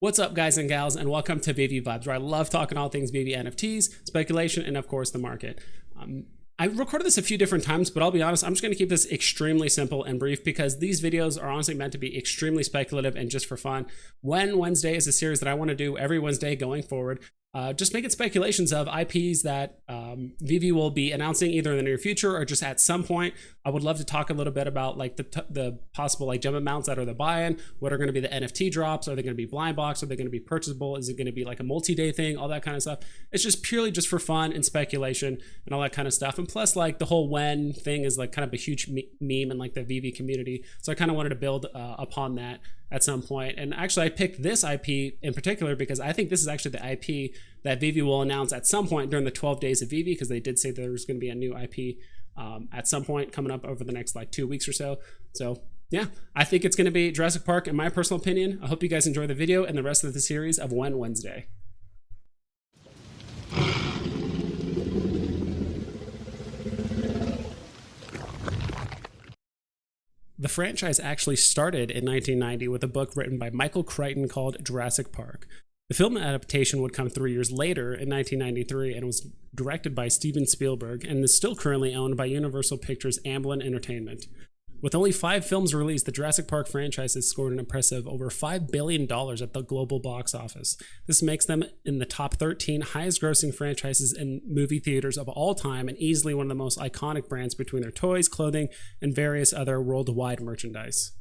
What's up, guys and gals, and welcome to veve Vibes, where I love talking all things veve NFTs, speculation, and of course the market. I recorded this a few different times, but I'll be honest, I'm just going to keep this extremely simple and brief because these videos are honestly meant to be extremely speculative and just for fun. When Wednesday is a series that I want to do every Wednesday going forward, just making speculations of IPs that veve will be announcing either in the near future or just at some point. I would love to talk a little bit about like the possible like gem amounts that are the buy-in. What are going to be the NFT drops? Are they going to be blind box? Are they going to be purchasable? Is it going to be like a multi-day thing? All that kind of stuff. It's just purely just for fun and speculation and all that kind of stuff. And plus, like the whole when thing is like kind of a huge meme in like the veve community. So I kind of wanted to build upon that at some point. And actually, I picked this IP in particular because I think this is actually the IP that veve will announce at some point during the 12 days of veve, because they did say there was going to be a new IP at some point coming up over the next like 2 weeks or so. So yeah, I think it's going to be Jurassic Park in my personal opinion. I hope you guys enjoy the video and the rest of the series of When Wednesday. The franchise actually started in 1990 with a book written by Michael Crichton called Jurassic Park. The film adaptation would come 3 years later in 1993 and was directed by Steven Spielberg and is still currently owned by Universal Pictures Amblin Entertainment. With only 5 films released, the Jurassic Park franchise has scored an impressive over $5 billion at the global box office. This makes them in the top 13 highest grossing franchises in movie theaters of all time and easily one of the most iconic brands between their toys, clothing, and various other worldwide merchandise.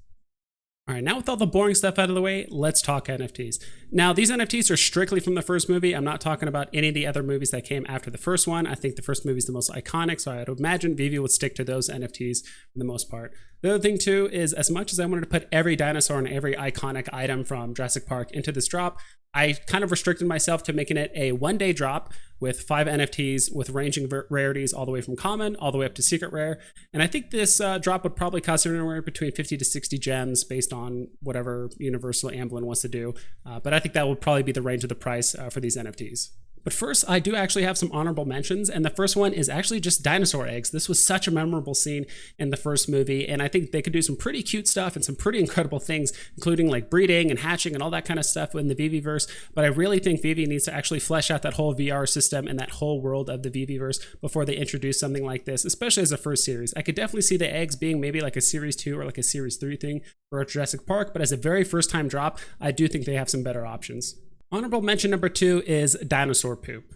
All right, now with all the boring stuff out of the way, let's talk NFTs. Now, these NFTs are strictly from the first movie. I'm not talking about any of the other movies that came after the first one. I think the first movie is the most iconic, so I'd imagine veve would stick to those NFTs for the most part. The other thing, too, is as much as I wanted to put every dinosaur and every iconic item from Jurassic Park into this drop, I kind of restricted myself to making it a one-day drop with 5 NFTs with ranging rarities all the way from common all the way up to secret rare. And I think this drop would probably cost anywhere between 50 to 60 gems based on whatever Universal Amblin wants to do. But I think that would probably be the range of the price for these NFTs. But first, I do actually have some honorable mentions, and the first one is actually just dinosaur eggs. This was such a memorable scene in the first movie, and I think they could do some pretty cute stuff and some pretty incredible things, including like breeding and hatching and all that kind of stuff in the Veveverse. But I really think veve needs to actually flesh out that whole VR system and that whole world of the Veveverse before they introduce something like this, especially as a first series. I could definitely see the eggs being maybe like a Series 2 or like a Series 3 thing for Jurassic Park, but as a very first time drop, I do think they have some better options. Honorable mention number 2 is dinosaur poop.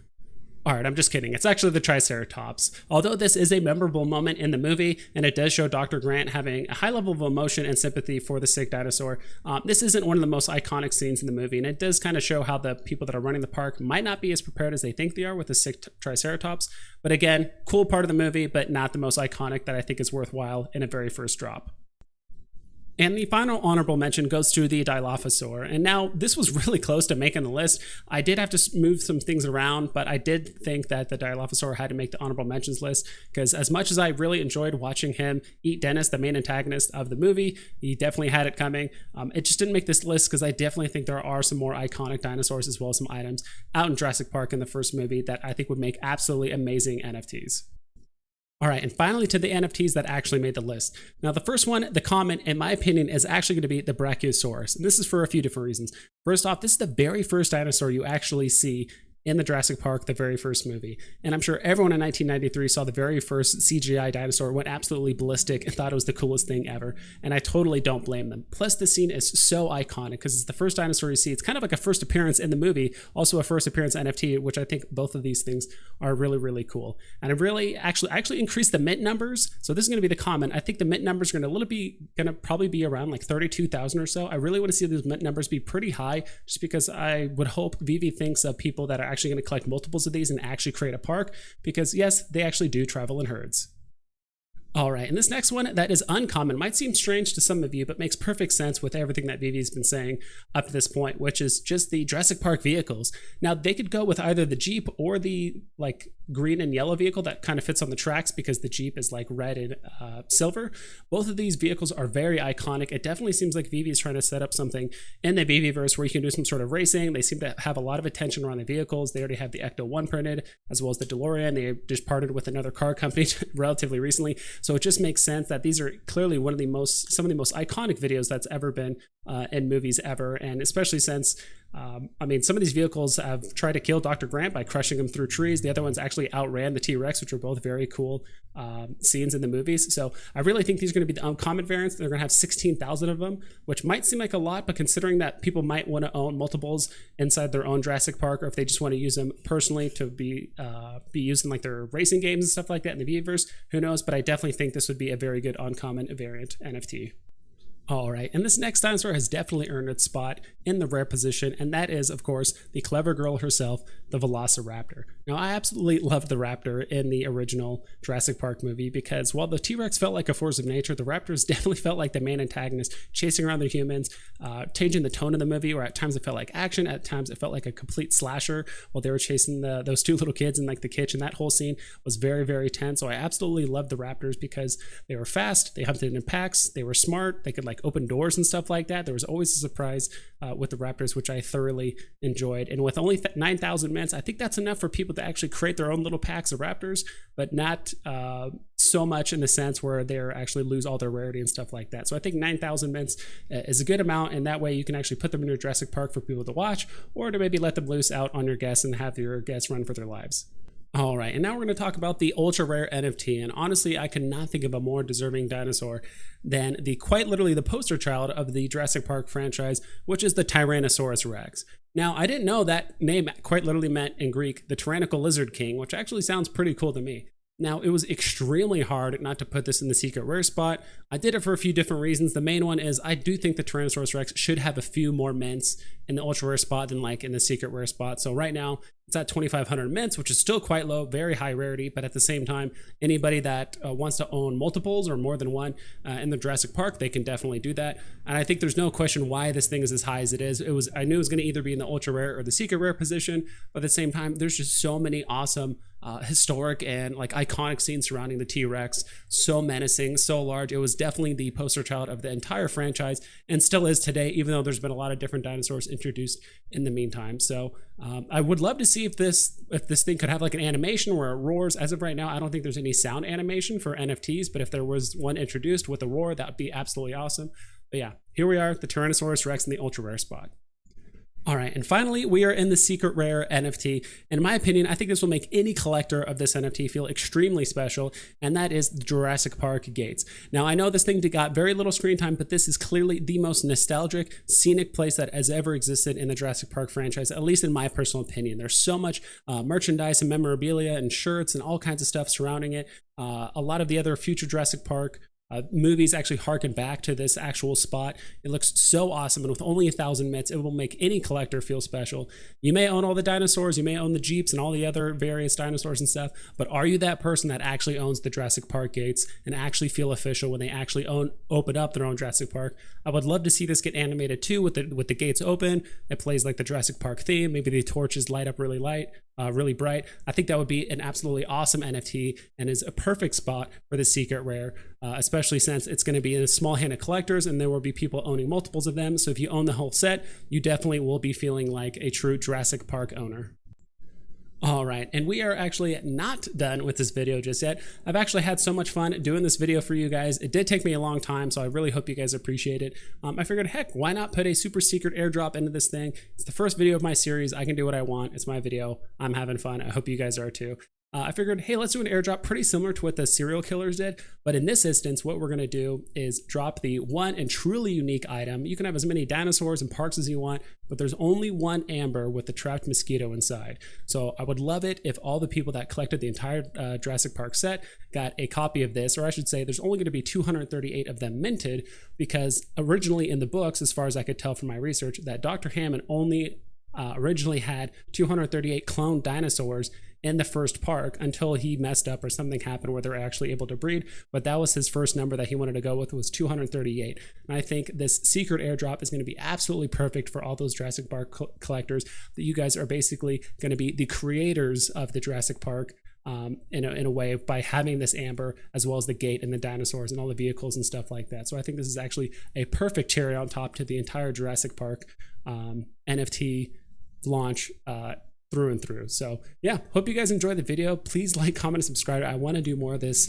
All right, I'm just kidding. It's actually the Triceratops. Although this is a memorable moment in the movie, and it does show Dr. Grant having a high level of emotion and sympathy for the sick dinosaur, this isn't one of the most iconic scenes in the movie, and it does kind of show how the people that are running the park might not be as prepared as they think they are with the sick Triceratops. But again, cool part of the movie, but not the most iconic that I think is worthwhile in a very first drop. And the final honorable mention goes to the Dilophosaur. And now this was really close to making the list. I did have to move some things around, but I did think that the Dilophosaur had to make the honorable mentions list because as much as I really enjoyed watching him eat Dennis, the main antagonist of the movie, he definitely had it coming. It just didn't make this list because I definitely think there are some more iconic dinosaurs as well as some items out in Jurassic Park in the first movie that I think would make absolutely amazing NFTs. All right, and finally to the NFTs that actually made the list. Now, the first one, the common, in my opinion, is actually going to be the Brachiosaurus. And this is for a few different reasons. First off, this is the very first dinosaur you actually see in the Jurassic Park, the very first movie. And I'm sure everyone in 1993 saw the very first CGI dinosaur, went absolutely ballistic and thought it was the coolest thing ever. And I totally don't blame them. Plus, the scene is so iconic because it's the first dinosaur you see. It's kind of like a first appearance in the movie, also a first appearance NFT, which I think both of these things are really, really cool. And I really actually increased the mint numbers. So this is going to be the common. I think the mint numbers are going to probably be around like 32,000 or so. I really want to see those mint numbers be pretty high just because I would hope veve thinks of people that are actually going to collect multiples of these and actually create a park because yes, they actually do travel in herds. All right, and this next one that is uncommon might seem strange to some of you, but makes perfect sense with everything that veve's been saying up to this point, which is just the Jurassic Park vehicles. Now, they could go with either the Jeep or the like green and yellow vehicle that kind of fits on the tracks because the Jeep is like red and silver. Both of these vehicles are very iconic. It definitely seems like veve is trying to set up something in the Veveverse where you can do some sort of racing. They seem to have a lot of attention around the vehicles. They already have the Ecto 1 printed, as well as the DeLorean. They just partnered with another car company relatively recently. So it just makes sense that these are clearly some of the most iconic videos that's ever been in movies ever. And especially since I mean, some of these vehicles have tried to kill Dr. Grant by crushing him through trees. The other ones actually outran the T-Rex, which are both very cool scenes in the movies. So I really think these are going to be the uncommon variants. They're going to have 16,000 of them, which might seem like a lot, but considering that people might want to own multiples inside their own Jurassic Park, or if they just want to use them personally to be used in like their racing games and stuff like that in the Veveverse, who knows? But I definitely think this would be a very good uncommon variant NFT. All right, and this next dinosaur has definitely earned its spot in the rare position, and that is, of course, the clever girl herself, the Velociraptor. Now, I absolutely loved the raptor in the original Jurassic Park movie because while the T-Rex felt like a force of nature, the raptors definitely felt like the main antagonist, chasing around the humans, changing the tone of the movie, where at times it felt like action, at times it felt like a complete slasher while they were chasing those two little kids in like the kitchen. That whole scene was very, very tense, so I absolutely loved the raptors because they were fast, they hunted in packs, they were smart, they could like open doors and stuff like that. There was always a surprise with the raptors, which I thoroughly enjoyed. And with only 9,000 mints, I think that's enough for people to actually create their own little packs of raptors, but not so much in the sense where they're actually lose all their rarity and stuff like that. So I think 9,000 mints is a good amount, and that way you can actually put them in your Jurassic Park for people to watch, or to maybe let them loose out on your guests and have your guests run for their lives. All right, and now we're going to talk about the ultra rare NFT, and honestly, I could not think of a more deserving dinosaur than quite literally the poster child of the Jurassic Park franchise, which is the Tyrannosaurus Rex. Now, I didn't know that name quite literally meant in Greek the tyrannical lizard king, which actually sounds pretty cool to me. Now, it was extremely hard not to put this in the secret rare spot. I did it for a few different reasons. The main one is I do think the Tyrannosaurus Rex should have a few more mints in the ultra rare spot than like in the secret rare spot. So right now, it's at 2,500 mints, which is still quite low, very high rarity. But at the same time, anybody that wants to own multiples or more than one in the Jurassic Park, they can definitely do that. And I think there's no question why this thing is as high as it is. I knew it was going to either be in the ultra rare or the secret rare position. But at the same time, there's just so many awesome historic and like iconic scenes surrounding the T-Rex. So menacing, so large. It was definitely the poster child of the entire franchise and still is today, even though there's been a lot of different dinosaurs introduced in the meantime. So I would love to see if this thing could have like an animation where it roars. As of right now, I don't think there's any sound animation for NFTs, but if there was one introduced with a roar, that would be absolutely awesome. But yeah, here we are, the Tyrannosaurus Rex in the ultra rare spot. All right, and finally, we are in the secret rare NFT. In my opinion, I think this will make any collector of this NFT feel extremely special, and that is the Jurassic Park gates. Now, I know this thing got very little screen time, but this is clearly the most nostalgic, scenic place that has ever existed in the Jurassic Park franchise, at least in my personal opinion. There's so much merchandise and memorabilia and shirts and all kinds of stuff surrounding it. A lot of the other future Jurassic Park movies actually harken back to this actual spot. It looks so awesome, and with only 1,000 mints, it will make any collector feel special. You may own all the dinosaurs, you may own the Jeeps and all the other various dinosaurs and stuff, but are you that person that actually owns the Jurassic Park gates and actually feel official when they actually open up their own Jurassic Park? I would love to see this get animated too, with the gates open. It plays like the Jurassic Park theme. Maybe the torches light up really bright. I think that would be an absolutely awesome NFT and is a perfect spot for the secret rare, especially since it's going to be in a small hand of collectors and there will be people owning multiples of them. So if you own the whole set, you definitely will be feeling like a true Jurassic Park owner. All right, and we are actually not done with this video just yet. I've actually had so much fun doing this video for you guys. It did take me a long time, so I really hope you guys appreciate it. I figured, heck, why not put a super secret airdrop into this thing? It's the first video of my series. I can do what I want. It's my video. I'm having fun. I hope you guys are too. I figured, hey, let's do an airdrop pretty similar to what the serial killers did. But in this instance, what we're going to do is drop the one and truly unique item. You can have as many dinosaurs and parks as you want, but there's only one amber with the trapped mosquito inside. So I would love it if all the people that collected the entire Jurassic Park set got a copy of this, or I should say there's only going to be 238 of them minted, because originally in the books, as far as I could tell from my research, that Dr. Hammond only originally had 238 cloned dinosaurs in the first park until he messed up or something happened where they're actually able to breed. But that was his first number that he wanted to go with, was 238. And I think this secret airdrop is going to be absolutely perfect for all those Jurassic Park collectors, that you guys are basically going to be the creators of the Jurassic Park in a way, by having this amber as well as the gate and the dinosaurs and all the vehicles and stuff like that. So I think this is actually a perfect cherry on top to the entire Jurassic Park NFT launch through and through. So yeah, hope you guys enjoyed the video. Please like, comment, and subscribe. I want to do more of this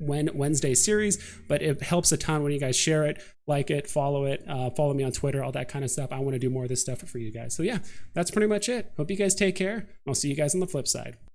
Wednesday series, but it helps a ton when you guys share it, like it, follow me on Twitter, all that kind of stuff. I want to do more of this stuff for you guys. So yeah, that's pretty much it. Hope you guys take care. I'll see you guys on the flip side.